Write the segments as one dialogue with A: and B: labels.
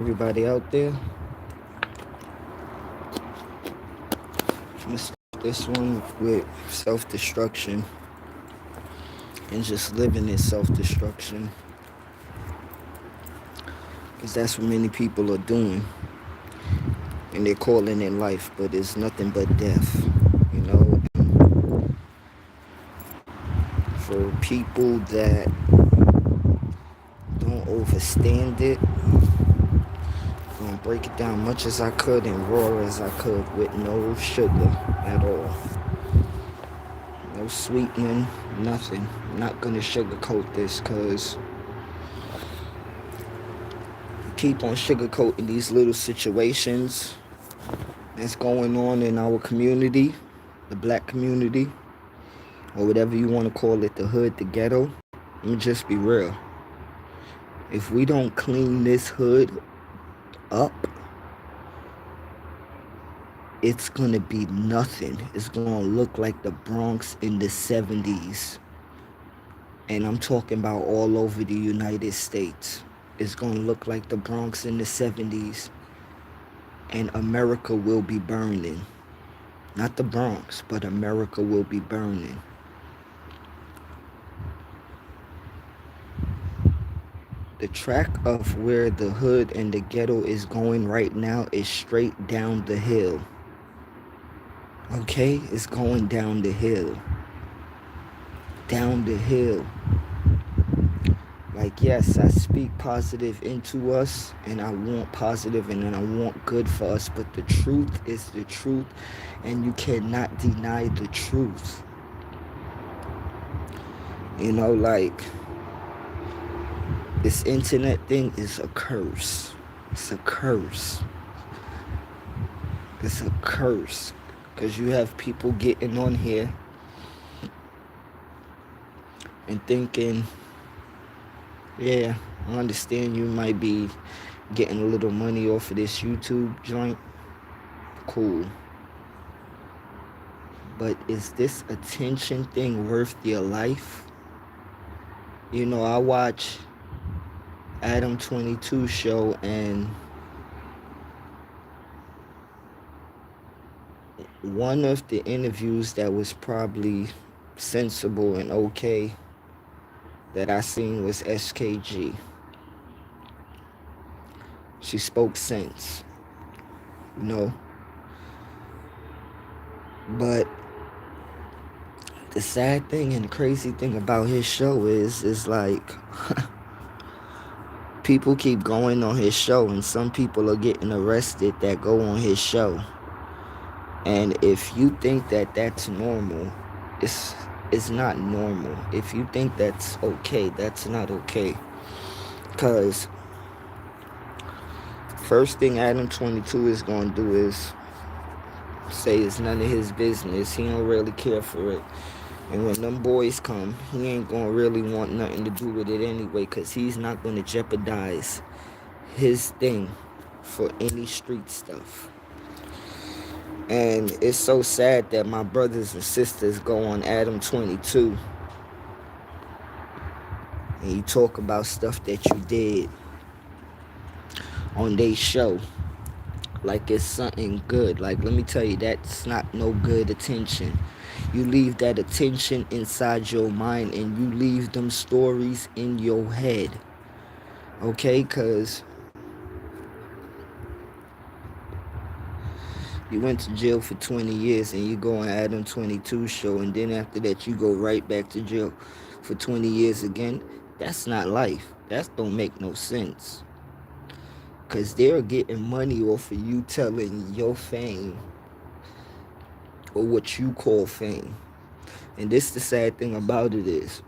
A: everybody out there. I'm gonna start this one with self-destruction and just living in self-destruction, because that's what many people are doing, and they're calling it life, but it's nothing but death. You know, for people that don't understand it, I'm gonna break it down much as I could and raw as I could with no sugar at all. No sweetening, nothing. I'm not gonna sugarcoat this because keep on sugarcoating these little situations that's going on in our community, the black community, or whatever you want to call it, the hood, the ghetto. Let me just be real. If we don't clean this hood up, it's going to be nothing. It's going to look like the Bronx in the 70s. And I'm talking about all over the United States. It's going to look like the Bronx in the 70s. And America will be burning. Not the Bronx, but America will be burning. The track of where the hood and the ghetto is going right now is straight down the hill. Okay? It's going down the hill. Down the hill. Like, yes, I speak positive into us, and I want positive, and I want good for us, but the truth is the truth, and you cannot deny the truth. You know, like, this internet thing is a curse. It's a curse. It's a curse. Because you have people getting on here and thinking, yeah, I understand you might be getting a little money off of this YouTube joint. Cool. But is this attention thing worth your life? You know, I watch Adam 22 show, and one of the interviews that was probably sensible and okay that I seen was SKG. She spoke sense, you know. But the sad thing and the crazy thing about his show is like people keep going on his show, and some people are getting arrested that go on his show. And if you think that that's normal, it's not normal. If you think that's okay, that's not okay. Because first thing Adam 22 is going to do is say it's none of his business. He don't really care for it. And when them boys come, he ain't going to really want nothing to do with it anyway, because he's not going to jeopardize his thing for any street stuff. And it's so sad that my brothers and sisters go on Adam 22 and you talk about stuff that you did on their show like it's something good. Like, let me tell you, that's not no good attention. You leave that attention inside your mind, and you leave them stories in your head. Okay? Because you went to jail for 20 years and you go on Adam 22 show, and then after that you go right back to jail for 20 years again. That's not life. That don't make no sense. Because they're getting money off of you telling your fame, or what you call fame. And this the sad thing about it is,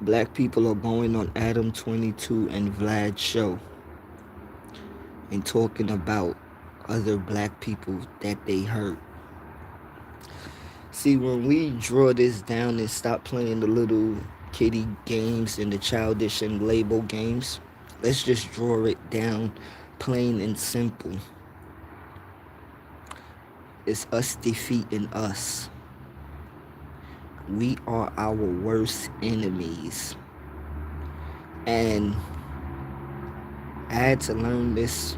A: black people are going on Adam 22 and Vlad's show and talking about other black people that they hurt. See, when we draw this down and stop playing the little kiddie games and the childish and label games, let's just draw it down plain and simple. It's us defeating us. We are our worst enemies. And I had to learn this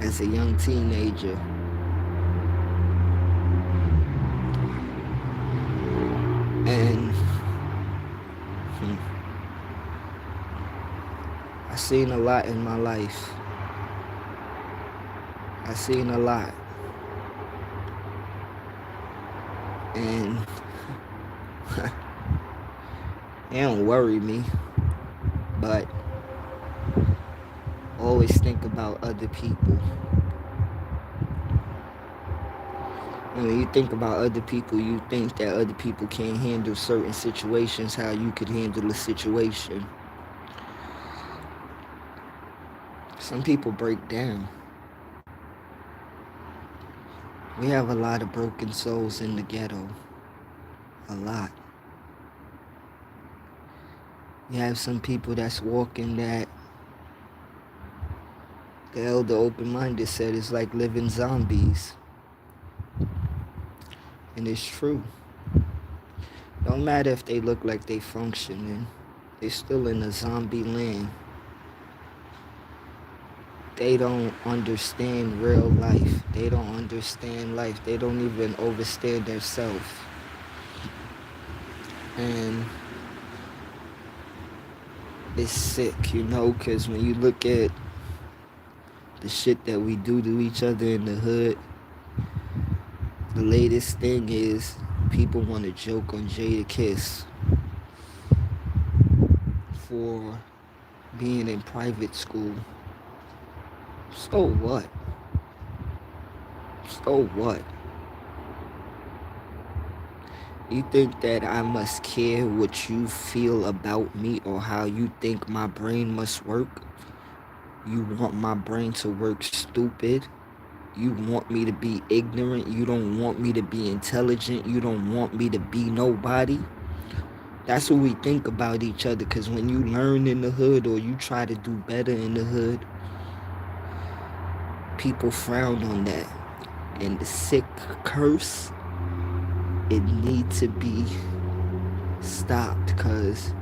A: as a young teenager. And I seen a lot in my life. I seen a lot. And it don't worry me, but always think about other people. And when you think about other people, you think that other people can't handle certain situations how you could handle a situation. Some people break down. We have a lot of broken souls in the ghetto. A lot. You have some people that's walking that the elder open-minded said is like living zombies. And it's true. Don't matter if they look like they functioning. They still in a zombie land. They don't understand real life. They don't understand life. They don't even understand themselves. And it's sick, because when you look at the shit that we do to each other in the hood, the latest thing is people want to joke on Jadakiss for being in private school. So what? So what? You think that I must care what you feel about me or how you think my brain must work? You want my brain to work stupid? You want me to be ignorant? You don't want me to be intelligent? You don't want me to be nobody? That's what we think about each other, because when you learn in the hood or you try to do better in the hood, people frown on that. And the sick curse, it needs to be stopped, because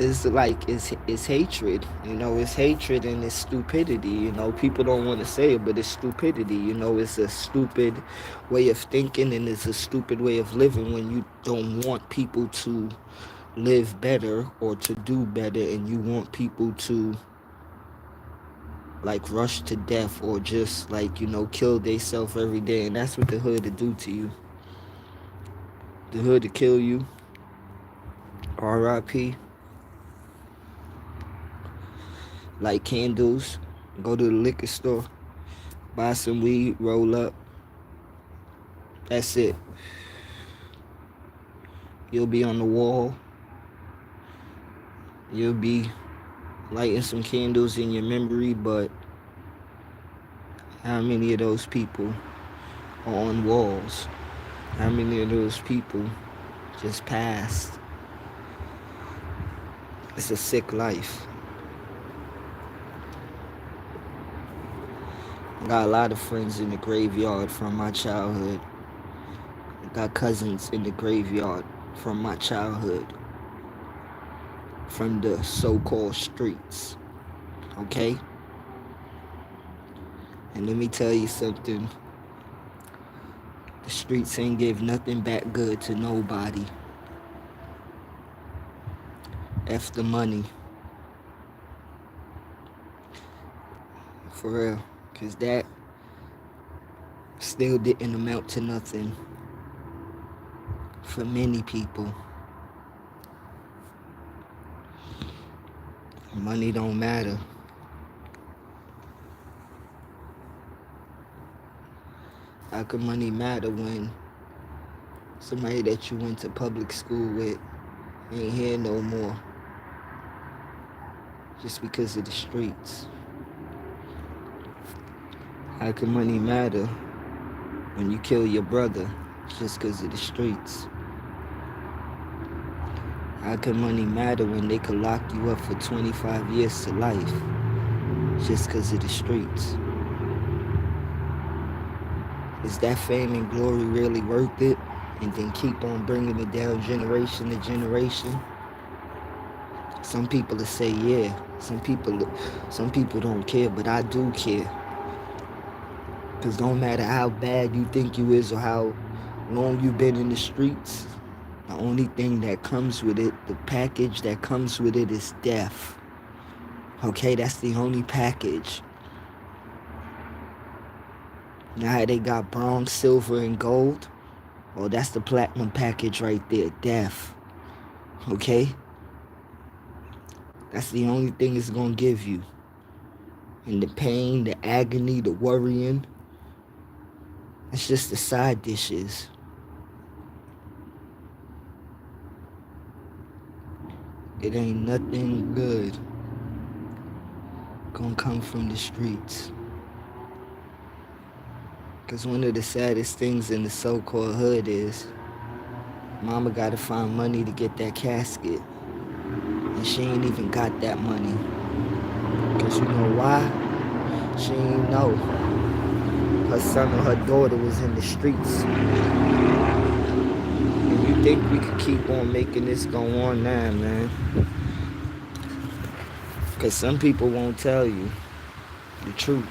A: it's like it's hatred, it's hatred and it's stupidity. People don't want to say it, but it's stupidity. It's a stupid way of thinking, and it's a stupid way of living when you don't want people to live better or to do better, and you want people to like rush to death or just kill themselves every day. And that's what the hood will do to you. The hood will kill you. R.I.P. Light candles, go to the liquor store, buy some weed, roll up. That's it. You'll be on the wall. You'll be lighting some candles in your memory, but how many of those people are on walls? How many of those people just passed? It's a sick life. I got a lot of friends in the graveyard from my childhood. I got cousins in the graveyard from my childhood. From the so-called streets. Okay? And let me tell you something. The streets ain't give nothing back good to nobody. F the money. For real. Because that still didn't amount to nothing for many people. Money don't matter. How can money matter when somebody that you went to public school with ain't here no more? Just because of the streets. How can money matter when you kill your brother just because of the streets? How can money matter when they could lock you up for 25 years to life just because of the streets? Is that fame and glory really worth it? And then keep on bringing it down generation to generation? Some people will say, yeah. Some people don't care, but I do care. Because don't matter how bad you think you is or how long you've been in the streets, the only thing that comes with it, the package that comes with it is death. Okay, that's the only package. Now they got bronze, silver, and gold. Oh, that's the platinum package right there, death. Okay? That's the only thing it's gonna give you. And the pain, the agony, the worrying, it's just the side dishes. It ain't nothing good gonna come from the streets. Because one of the saddest things in the so-called hood is mama gotta find money to get that casket. And she ain't even got that money. Because you know why? She ain't know her son or her daughter was in the streets. And you think we could keep on making this go on now, man? Because some people won't tell you the truth.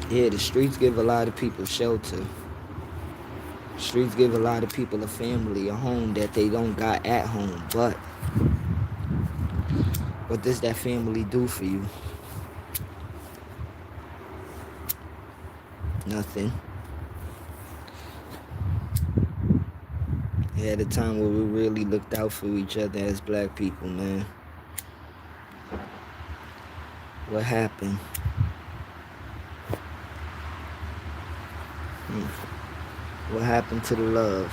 A: Yeah, the streets give a lot of people shelter. The streets give a lot of people a family, a home that they don't got at home. But what does that family do for you? Nothing. We had a time where we really looked out for each other as black people, man. What happened? What happened to the love?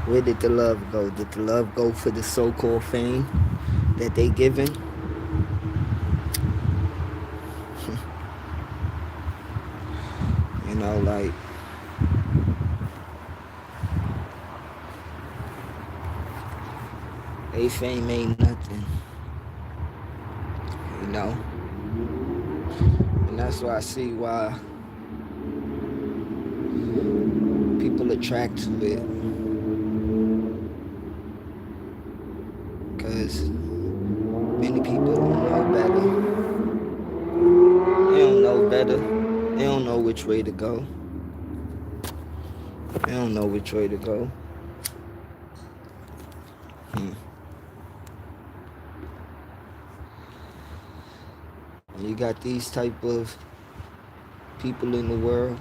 A: Where did the love go? Did the love go for the so-called fame that they giving? You know, like, they fame ain't nothing. You know? And that's why I see why people attract to it. Because many people don't know better. They don't know better. They don't know which way to go. They don't know which way to go. You got these type of people in the world.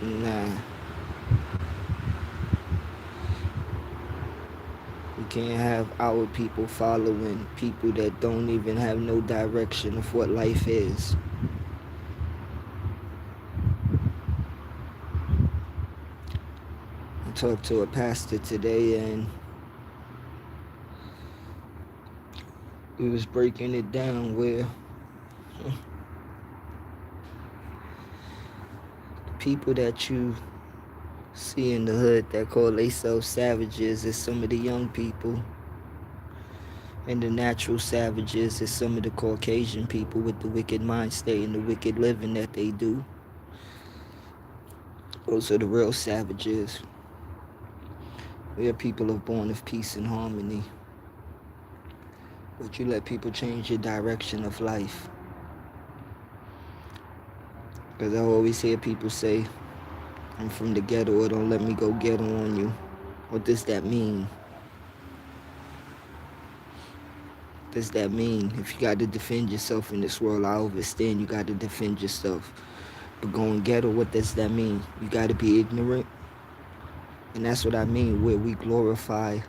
A: Nah. We can't have our people following people that don't even have no direction of what life is. I talked to a pastor today and he was breaking it down where people that you see in the hood that call themselves savages is some of the young people. And the natural savages is some of the Caucasian people with the wicked mind state and the wicked living that they do. Those are the real savages. We are people of born of peace and harmony. But you let people change your direction of life. Because I always hear people say, I'm from the ghetto, or don't let me go ghetto on you. What does that mean? What does that mean? If you got to defend yourself in this world, I understand you got to defend yourself. But going ghetto, what does that mean? You got to be ignorant? And that's what I mean, where we glorify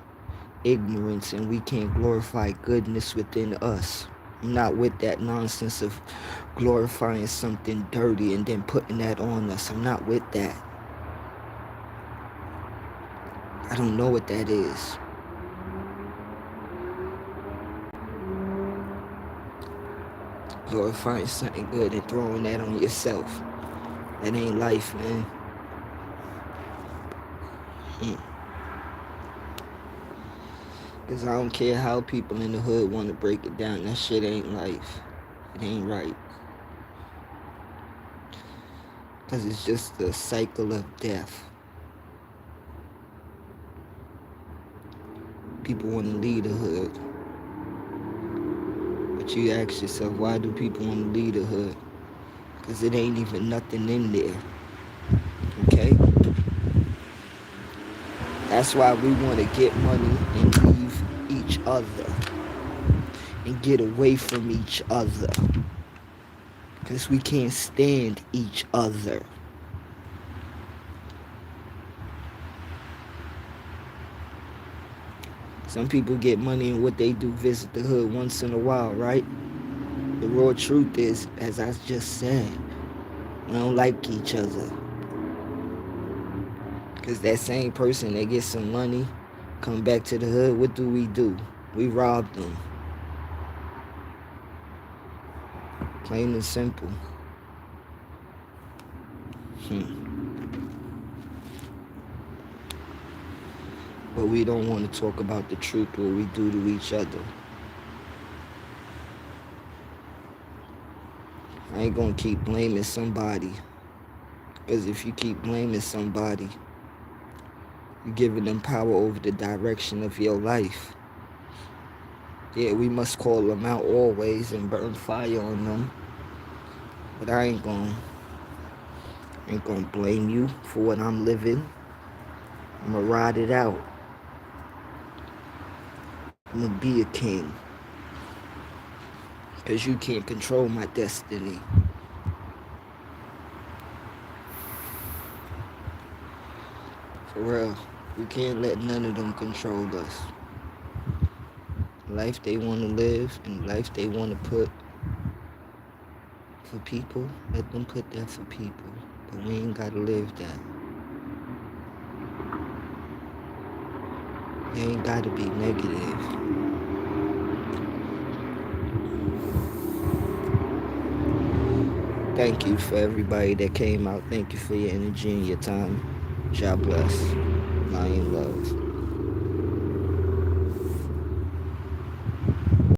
A: ignorance and we can't glorify goodness within us. I'm not with that nonsense of glorifying something dirty and then putting that on us. I'm not with that. I don't know what that is. Glorifying something good and throwing that on yourself. That ain't life, man. Because I don't care how people in the hood want to break it down. That shit ain't life. It ain't right. Because it's just a cycle of death. people want to leave the hood. But you ask yourself, why do people want to leave the hood? Because it ain't even nothing in there. Okay? That's why we want to get money and leave each other. And get away from each other. Because we can't stand each other. Some people get money and what they do, visit the hood once in a while, right? The raw truth is, as I just said, we don't like each other. Because that same person that gets some money, come back to the hood, what do? We rob them. Plain and simple. But we don't want to talk about the truth, what we do to each other. I ain't gonna keep blaming somebody. Because if you keep blaming somebody, you're giving them power over the direction of your life. Yeah, we must call them out always and burn fire on them. But I ain't gonna blame you for what I'm living. I'm gonna ride it out. I'm gonna be a king. Because you can't control my destiny. For real. We can't let none of them control us. Life they want to live and life they want to put for people, let them put that for people. But we ain't got to live that. You ain't got to be negative. Thank you for everybody that came out. Thank you for your energy and your time. God bless. Lion love.